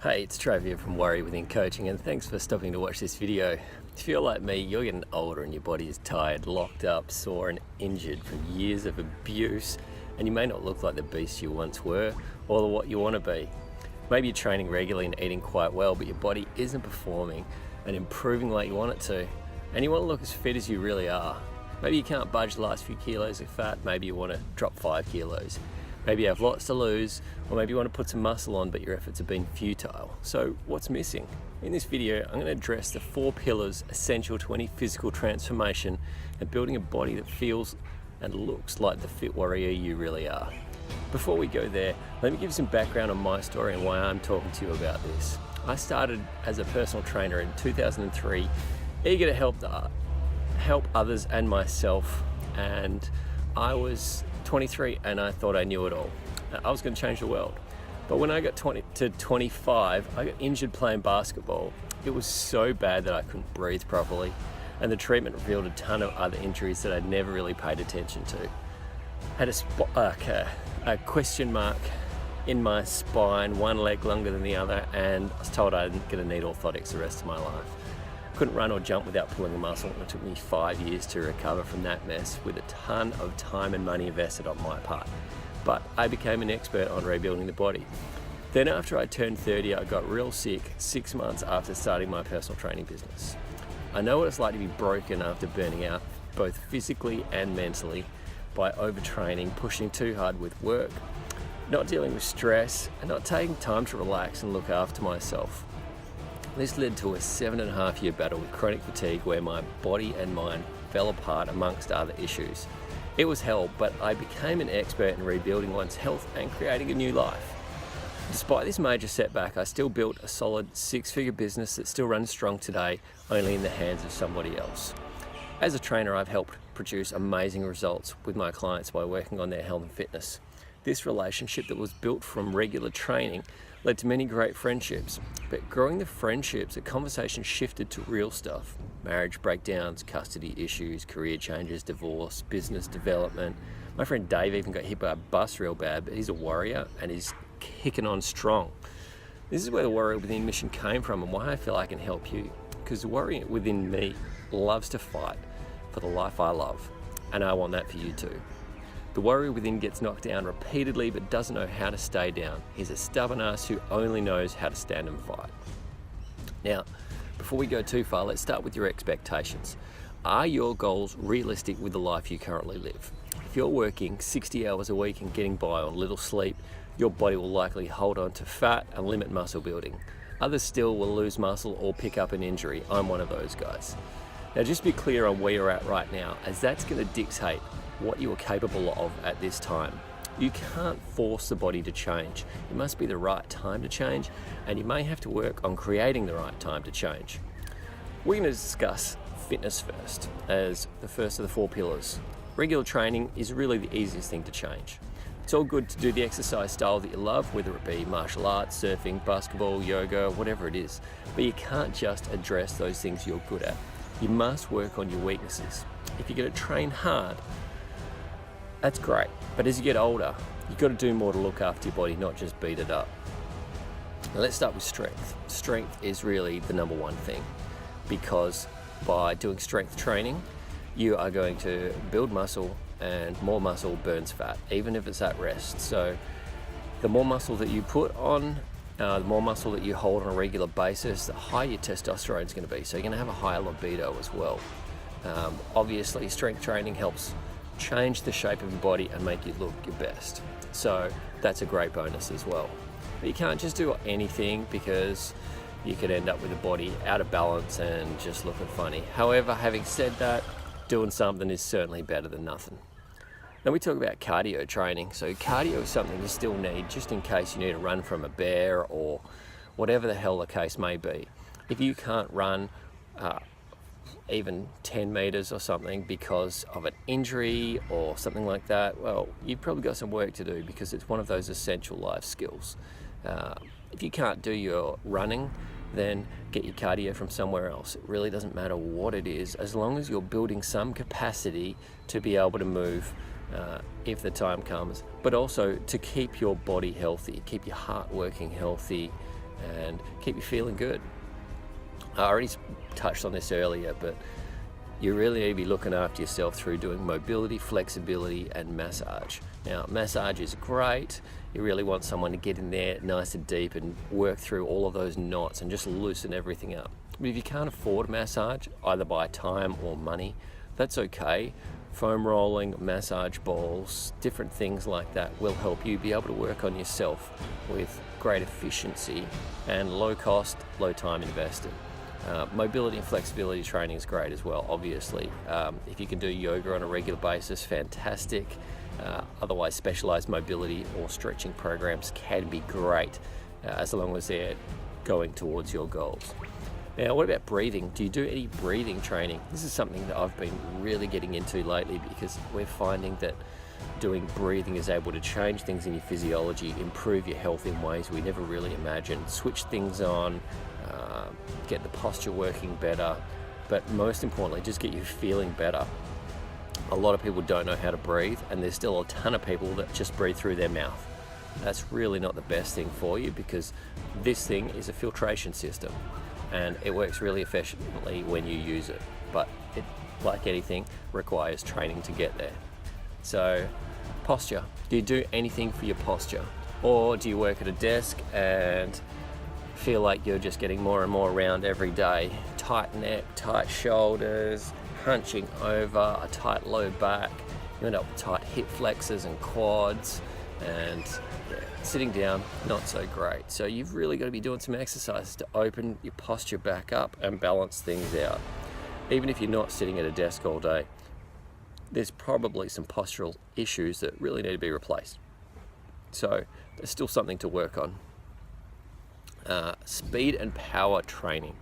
Hey, it's Trav here from Worry Within Coaching, and thanks for stopping to watch this video. If you're like me, you're getting older and your body is tired, locked up, sore and injured from years of abuse, and you may not look like the beast you once were or what you want to be. Maybe you're training regularly and eating quite well, but your body isn't performing and improving like you want it to, and you want to look as fit as you really are. Maybe you can't budge the last few kilos of fat, maybe you want to drop 5 kilos. Maybe you have lots to lose, or maybe you want to put some muscle on, but your efforts have been futile. So what's missing? In this video, I'm going to address the 4 pillars essential to any physical transformation and building a body that feels and looks like the fit warrior you really are. Before we go there, let me give you some background on my story and why I'm talking to you about this. I started as a personal trainer in 2003, eager to help others and myself, and I was 23 and I thought I knew it all. I was going to change the world. But when I got 20 to 25, I got injured playing basketball. It was so bad that I couldn't breathe properly, and the treatment revealed a ton of other injuries that I'd never really paid attention to. Had a question mark in my spine, one leg longer than the other, and I was told I'm going to need orthotics the rest of my life. Couldn't run or jump without pulling a muscle, and it took me 5 years to recover from that mess with a ton of time and money invested on my part. But I became an expert on rebuilding the body. Then after I turned 30, I got real sick 6 months after starting my personal training business. I know what it's like to be broken after burning out, both physically and mentally, by overtraining, pushing too hard with work, not dealing with stress, and not taking time to relax and look after myself. This led to a 7.5-year battle with chronic fatigue where my body and mind fell apart amongst other issues. It was hell, but I became an expert in rebuilding one's health and creating a new life. Despite this major setback, I still built a solid 6-figure business that still runs strong today, only in the hands of somebody else. As a trainer, I've helped produce amazing results with my clients by working on their health and fitness. This relationship that was built from regular training led to many great friendships, but growing the friendships, the conversation shifted to real stuff. Marriage breakdowns, custody issues, career changes, divorce, business development. My friend Dave even got hit by a bus real bad, but he's a warrior and he's kicking on strong. This is where the warrior within mission came from and why I feel I can help you, because the warrior within me loves to fight for the life I love, and I want that for you too. The warrior within gets knocked down repeatedly but doesn't know how to stay down. He's a stubborn ass who only knows how to stand and fight. Now, before we go too far, let's start with your expectations. Are your goals realistic with the life you currently live? If you're working 60 hours a week and getting by on little sleep, your body will likely hold on to fat and limit muscle building. Others still will lose muscle or pick up an injury. I'm one of those guys. Now just be clear on where you're at right now, as that's going to dictate what you are capable of at this time. You can't force the body to change. It must be the right time to change, and you may have to work on creating the right time to change. We're going to discuss fitness first, as the first of the 4 pillars. Regular training is really the easiest thing to change. It's all good to do the exercise style that you love, whether it be martial arts, surfing, basketball, yoga, whatever it is, but you can't just address those things you're good at. You must work on your weaknesses. If you're going to train hard, that's great, but as you get older, you've got to do more to look after your body, not just beat it up. Now let's start with strength. Strength is really the number one thing, because by doing strength training, you are going to build muscle, and more muscle burns fat, even if it's at rest. So the more muscle that you put on, the more muscle that you hold on a regular basis, the higher your testosterone is going to be. So you're going to have a higher libido as well. Obviously, strength training helps change the shape of your body and make you look your best. So that's a great bonus as well. But you can't just do anything, because you could end up with a body out of balance and just looking funny. However, having said that, doing something is certainly better than nothing. Now we talk about cardio training. So cardio is something you still need just in case you need to run from a bear or whatever the hell the case may be. If you can't run even 10 meters or something because of an injury or something like that, well, you've probably got some work to do, because it's one of those essential life skills. If you can't do your running, then get your cardio from somewhere else. It really doesn't matter what it is, as long as you're building some capacity to be able to move if the time comes, but also to keep your body healthy, keep your heart working healthy, and keep you feeling good. I already touched on this earlier, but you really need to be looking after yourself through doing mobility, flexibility, and massage. Now, massage is great. You really want someone to get in there nice and deep and work through all of those knots and just loosen everything up. But if you can't afford massage, either by time or money, that's okay. Foam rolling, massage balls, different things like that will help you be able to work on yourself with great efficiency and low cost, low time invested. Mobility and flexibility training is great as well, obviously. If you can do yoga on a regular basis, fantastic. Otherwise, specialized mobility or stretching programs can be great as long as they're going towards your goals. Now, what about breathing? Do you do any breathing training? This is something that I've been really getting into lately, because we're finding that doing breathing is able to change things in your physiology, improve your health in ways we never really imagined, switch things on, get the posture working better, but most importantly, just get you feeling better. A lot of people don't know how to breathe, and there's still a ton of people that just breathe through their mouth. That's really not the best thing for you, because this thing is a filtration system and it works really efficiently when you use it, but it, like anything, requires training to get there. So, posture. Do you do anything for your posture? Or do you work at a desk and feel like you're just getting more and more round every day? Tight neck, tight shoulders, hunching over, a tight low back, you end up with tight hip flexors and quads, and sitting down, not so great. So you've really got to be doing some exercises to open your posture back up and balance things out. Even if you're not sitting at a desk all day, there's probably some postural issues that really need to be replaced. So there's still something to work on. Speed and power training.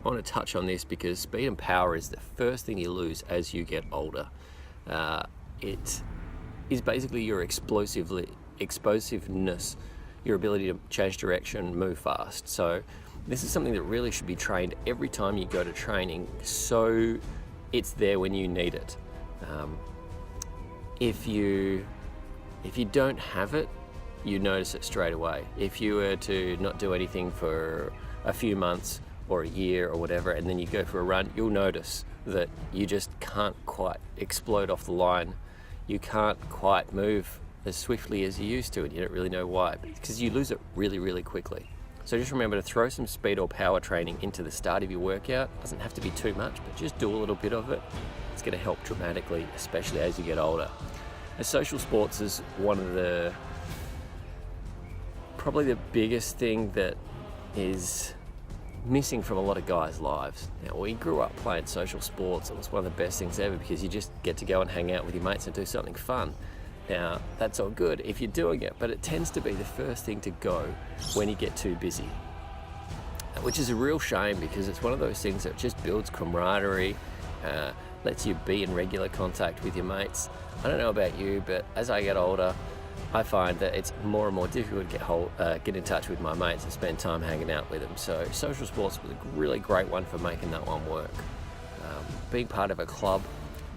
I want to touch on this because speed and power is the first thing you lose as you get older. It is basically your explosiveness, your ability to change direction, move fast. So this is something that really should be trained every time you go to training, so it's there when you need it. If you don't have it, you notice it straight away. If you were to not do anything for a few months or a year or whatever, and then you go for a run, you'll notice that you just can't quite explode off the line. You can't quite move as swiftly as you used to, and you don't really know why, because you lose it really, really quickly. So just remember to throw some speed or power training into the start of your workout. It doesn't have to be too much, but just do a little bit of it. It's going to help dramatically, especially as you get older. And social sports is one of probably the biggest thing that is missing from a lot of guys' lives. Now, we grew up playing social sports. It was one of the best things ever, because you just get to go and hang out with your mates and do something fun. Now, that's all good if you're doing it, but it tends to be the first thing to go when you get too busy, which is a real shame, because it's one of those things that just builds camaraderie, lets you be in regular contact with your mates. I don't know about you, but as I get older, I find that it's more and more difficult to get in touch with my mates and spend time hanging out with them. So social sports was a really great one for making that one work. Being part of a club,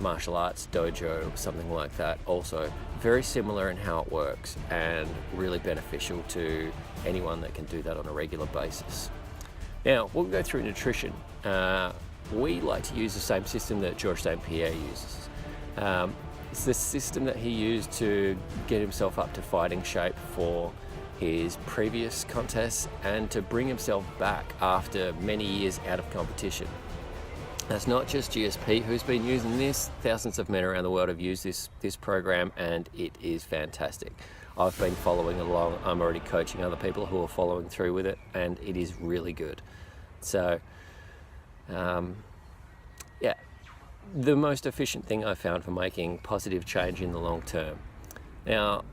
martial arts dojo, something like that, also very similar in how it works, and really beneficial to anyone that can do that on a regular basis. Now, we'll go through nutrition. We like to use the same system that Georges St. Pierre uses. It's the system that he used to get himself up to fighting shape for his previous contests, and to bring himself back after many years out of competition. That's not just GSP who's been using this. Thousands of men around the world have used this program, and it is fantastic. I've been following along. I'm already coaching other people who are following through with it, and it is really good. So, the most efficient thing I found for making positive change in the long term. Now,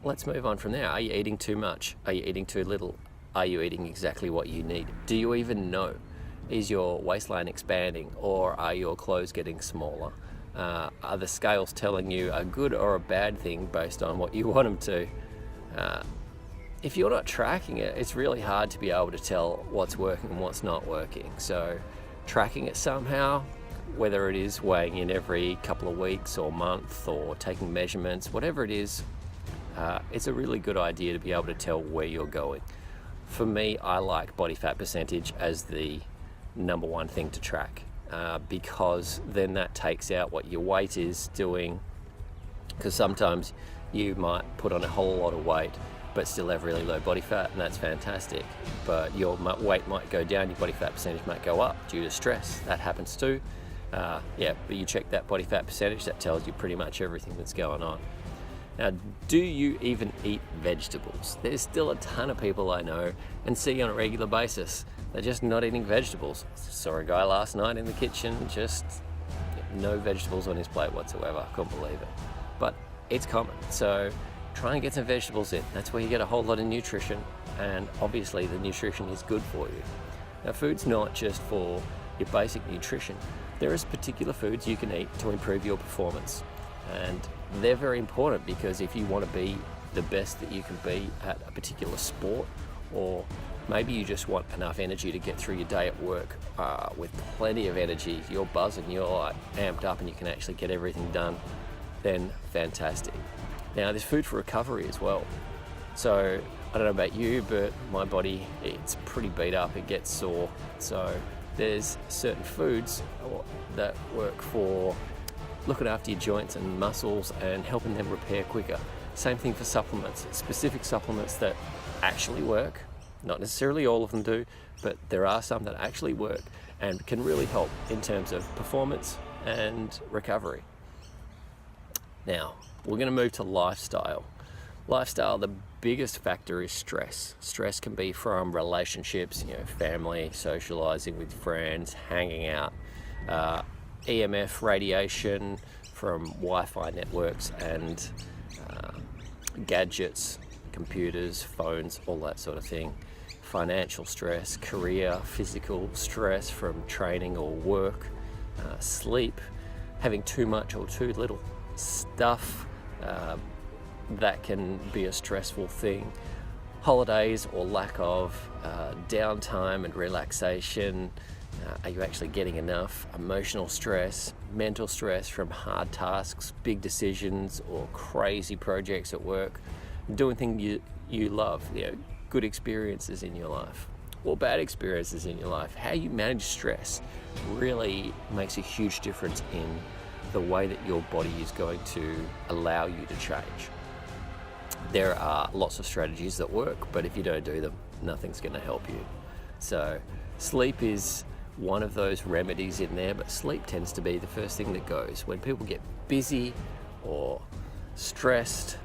let's move on from there. Are you eating too much? Are you eating too little? Are you eating exactly what you need? Do you even know? Is your waistline expanding, or are your clothes getting smaller? Are the scales telling you a good or a bad thing based on what you want them to? If you're not tracking it, it's really hard to be able to tell what's working and what's not working. So tracking it somehow, whether it is weighing in every couple of weeks or month, or taking measurements, whatever it is, it's a really good idea to be able to tell where you're going. For me, I like body fat percentage as the number one thing to track, because then that takes out what your weight is doing, because sometimes you might put on a whole lot of weight but still have really low body fat, and that's fantastic. But your weight might go down, your body fat percentage might go up due to stress. That happens too. But you check that body fat percentage, that tells you pretty much everything that's going on. Now, do you even eat vegetables? There's still a ton of people I know and see on a regular basis. They're just not eating vegetables. Saw a guy last night in the kitchen, just no vegetables on his plate whatsoever. I couldn't believe it. But it's common. So try and get some vegetables in. That's where you get a whole lot of nutrition, and obviously the nutrition is good for you. Now, food's not just for your basic nutrition. There is particular foods you can eat to improve your performance, and they're very important, because if you want to be the best that you can be at a particular sport, or maybe you just want enough energy to get through your day at work with plenty of energy, you're buzzing, you're like amped up and you can actually get everything done, then fantastic. Now, there's food for recovery as well. So I don't know about you, but my body, it's pretty beat up, it gets sore. So there's certain foods that work for looking after your joints and muscles and helping them repair quicker. Same thing for supplements, specific supplements that actually work. Not necessarily all of them do, but there are some that actually work and can really help in terms of performance and recovery. Now, we're going to move to lifestyle. Lifestyle, the biggest factor is stress. Stress can be from relationships, family, socializing with friends, hanging out, EMF radiation from Wi-Fi networks and gadgets, computers, phones, all that sort of thing. Financial stress, career, physical stress from training or work, sleep, having too much or too little stuff, that can be a stressful thing. Holidays or lack of downtime and relaxation. Are you actually getting enough? Emotional stress, mental stress from hard tasks, big decisions, or crazy projects at work. Doing things you love, good experiences in your life, or bad experiences in your life. How you manage stress really makes a huge difference in the way that your body is going to allow you to change. There are lots of strategies that work, but if you don't do them, nothing's going to help you. So sleep is one of those remedies in there, but sleep tends to be the first thing that goes. When people get busy or stressed,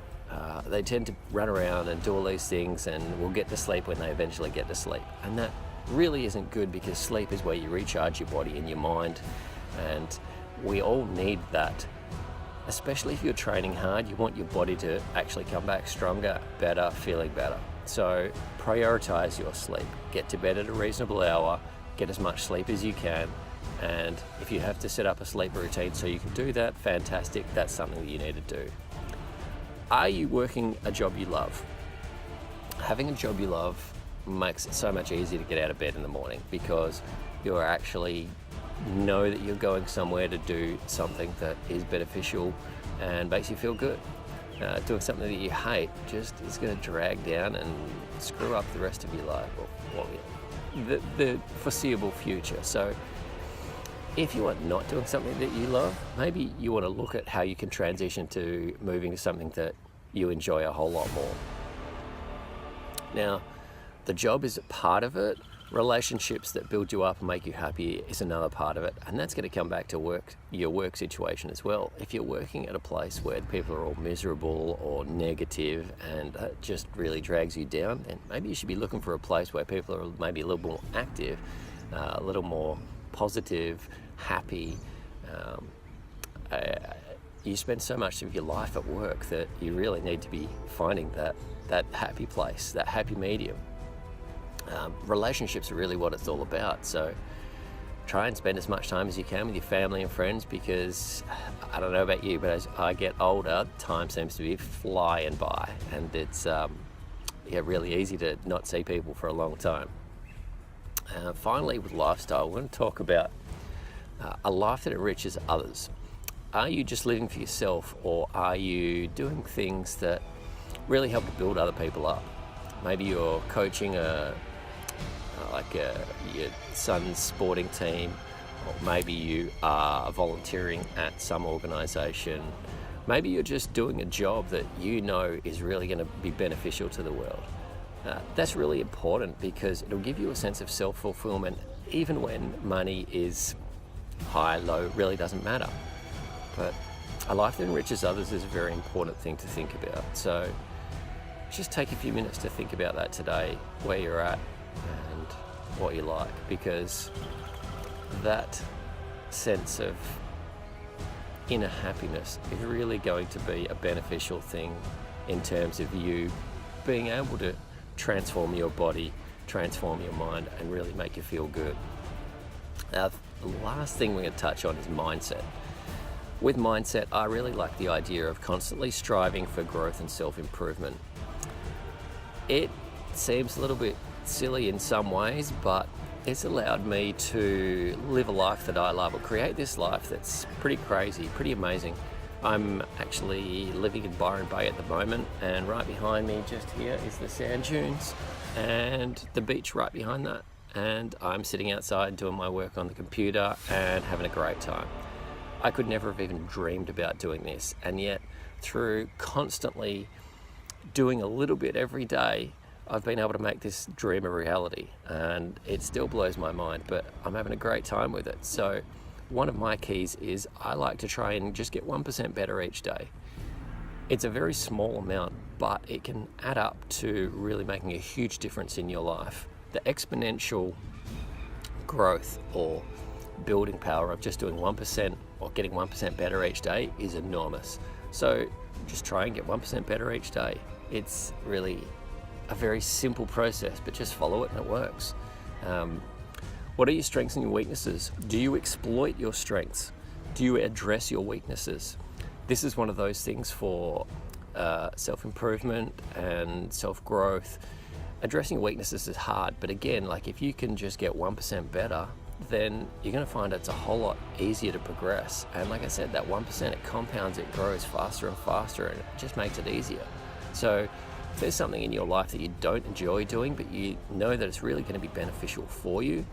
they tend to run around and do all these things and will get to sleep when they eventually get to sleep. And that really isn't good, because sleep is where you recharge your body and your mind, and we all need that. Especially if you're training hard, you want your body to actually come back stronger, better, feeling better. So prioritize your sleep. Get to bed at a reasonable hour, get as much sleep as you can, and if you have to set up a sleep routine so you can do that, fantastic, that's something that you need to do. Are you working a job you love? Having a job you love makes it so much easier to get out of bed in the morning, because you're actually know that you're going somewhere to do something that is beneficial and makes you feel good. Doing something that you hate just is going to drag down and screw up the rest of your life, or the foreseeable future. So if you are not doing something that you love, maybe you want to look at how you can transition to moving to something that you enjoy a whole lot more. Now, the job is a part of it. Relationships that build you up and make you happy is another part of it, and that's going to come back to your work situation as well. If you're working at a place where people are all miserable or negative and that just really drags you down, then maybe you should be looking for a place where people are maybe a little more active, a little more positive, happy. You spend so much of your life at work that you really need to be finding that happy place, that happy medium. Relationships are really what it's all about, so try and spend as much time as you can with your family and friends, because I don't know about you, but as I get older, time seems to be flying by, and it's really easy to not see people for a long time. Finally, with lifestyle, we're going to talk about a life that enriches others. Are you just living for yourself, or are you doing things that really help to build other people up? Maybe you're coaching your son's sporting team, or maybe you are volunteering at some organisation. Maybe you're just doing a job that you know is really going to be beneficial to the world. That's really important because it'll give you a sense of self-fulfillment even when money is high, low, really doesn't matter. But a life that enriches others is a very important thing to think about. So just take a few minutes to think about that today, where you're at and what you like, because that sense of inner happiness is really going to be a beneficial thing in terms of you being able to transform your body, transform your mind, and really make you feel good. Now, the last thing we're going to touch on is mindset. With mindset, I really like the idea of constantly striving for growth and self-improvement. It seems a little bit silly in some ways, but it's allowed me to live a life that I love, or create this life that's pretty crazy, pretty amazing. I'm actually living in Byron Bay at the moment, and right behind me just here is the sand dunes and the beach right behind that. And I'm sitting outside doing my work on the computer and having a great time. I could never have even dreamed about doing this, and yet through constantly doing a little bit every day, I've been able to make this dream a reality, and it still blows my mind, but I'm having a great time with it. So one of my keys is I like to try and just get 1% better each day. It's a very small amount, but it can add up to really making a huge difference in your life. The exponential growth or building power of just doing 1% or getting 1% better each day is enormous. So just try and get 1% better each day. It's really a very simple process, but just follow it and it works. What are your strengths and your weaknesses? Do you exploit your strengths? Do you address your weaknesses? This is one of those things for self-improvement and self-growth. Addressing weaknesses is hard, but again, like if you can just get 1% better, then you're going to find it's a whole lot easier to progress. And like I said, that 1%, it compounds, it grows faster and faster, and it just makes it easier. So if there's something in your life that you don't enjoy doing, but you know that it's really going to be beneficial for you,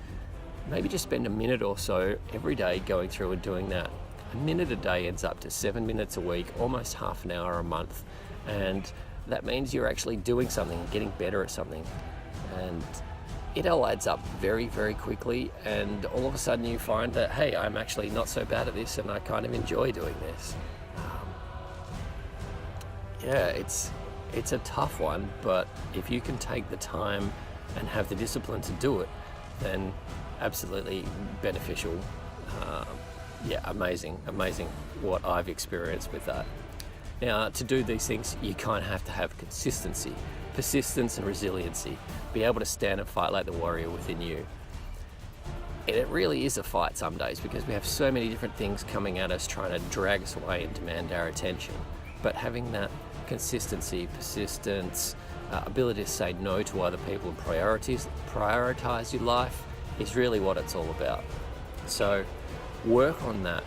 maybe just spend a minute or so every day going through and doing that. A minute a day ends up to 7 minutes a week, almost half an hour a month. And that means you're actually doing something, getting better at something. And it all adds up very, very quickly. And all of a sudden you find that, hey, I'm actually not so bad at this and I kind of enjoy doing this. It's a tough one, but if you can take the time and have the discipline to do it, then absolutely beneficial. Amazing what I've experienced with that. Now, to do these things, you kind of have to have consistency, persistence and resiliency. Be able to stand and fight like the warrior within you. And it really is a fight some days because we have so many different things coming at us trying to drag us away and demand our attention. But having that consistency, persistence, ability to say no to other people and prioritize your life is really what it's all about. So work on that.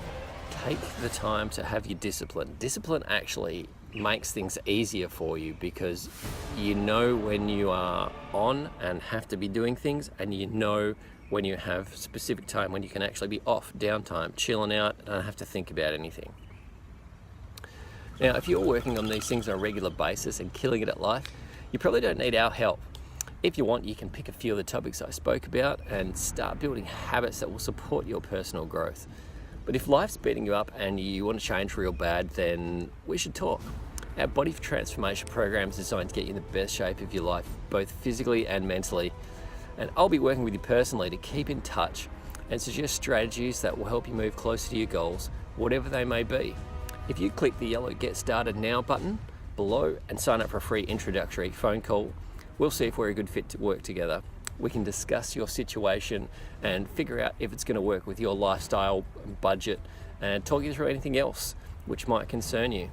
Take the time to have your discipline. Discipline actually makes things easier for you because you know when you are on and have to be doing things, and you know when you have specific time when you can actually be off, downtime, chilling out, and don't have to think about anything. Now, if you're working on these things on a regular basis and killing it at life, you probably don't need our help. If you want, you can pick a few of the topics I spoke about and start building habits that will support your personal growth. But if life's beating you up and you want to change real bad, then we should talk. Our Body Transformation program is designed to get you in the best shape of your life, both physically and mentally. And I'll be working with you personally to keep in touch and suggest strategies that will help you move closer to your goals, whatever they may be. If you click the yellow Get Started Now button below and sign up for a free introductory phone call, we'll see if we're a good fit to work together. We can discuss your situation and figure out if it's going to work with your lifestyle and budget, and talk you through anything else which might concern you.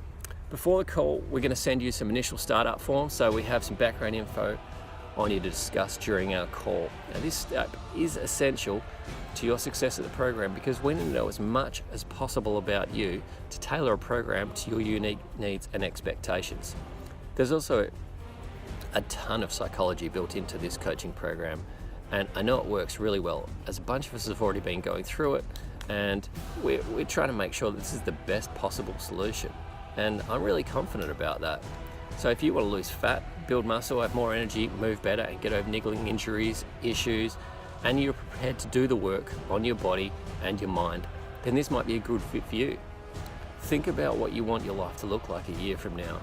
Before the call, we're going to send you some initial startup forms so we have some background info on you to discuss during our call. Now, this step is essential to your success of the program because we need to know as much as possible about you to tailor a program to your unique needs and expectations. There's also a ton of psychology built into this coaching program, and I know it works really well, as a bunch of us have already been going through it, and we're trying to make sure this is the best possible solution, and I'm really confident about that. So if you want to lose fat, build muscle, have more energy, move better, and get over niggling injuries, issues, and you're prepared to do the work on your body and your mind, then this might be a good fit for you. Think about what you want your life to look like a year from now.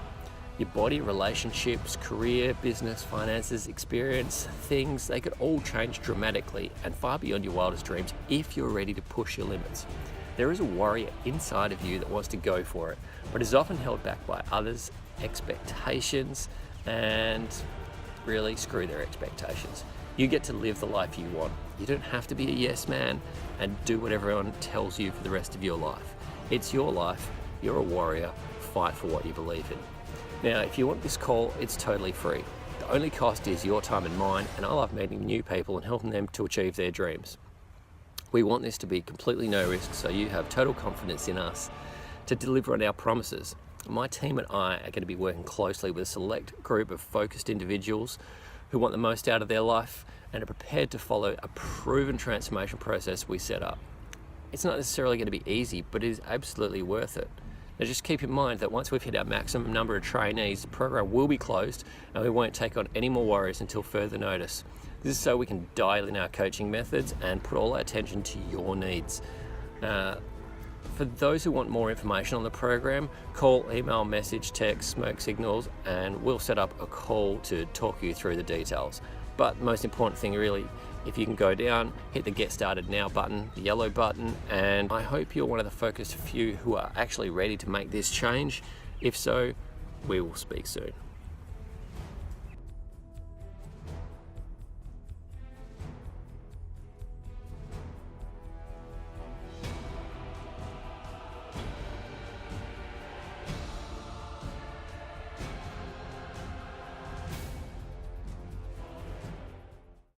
Your body, relationships, career, business, finances, experience, things, they could all change dramatically and far beyond your wildest dreams if you're ready to push your limits. There is a warrior inside of you that wants to go for it, but is often held back by others' expectations, and really screw their expectations. You get to live the life you want. You don't have to be a yes man and do what everyone tells you for the rest of your life. It's your life, you're a warrior, fight for what you believe in. Now, if you want this call, it's totally free. The only cost is your time and mine, and I love meeting new people and helping them to achieve their dreams. We want this to be completely no risk, so you have total confidence in us to deliver on our promises. My team and I are going to be working closely with a select group of focused individuals who want the most out of their life and are prepared to follow a proven transformation process we set up. It's not necessarily going to be easy, but it is absolutely worth it. Now just keep in mind that once we've hit our maximum number of trainees, the program will be closed and we won't take on any more warriors until further notice. This is so we can dial in our coaching methods and put all our attention to your needs. For those who want more information on the program, call, email, message, text, smoke signals, and we'll set up a call to talk you through the details. But the most important thing really, if you can go down, hit the Get Started Now button, the yellow button, and I hope you're one of the focused few who are actually ready to make this change. If so, we will speak soon.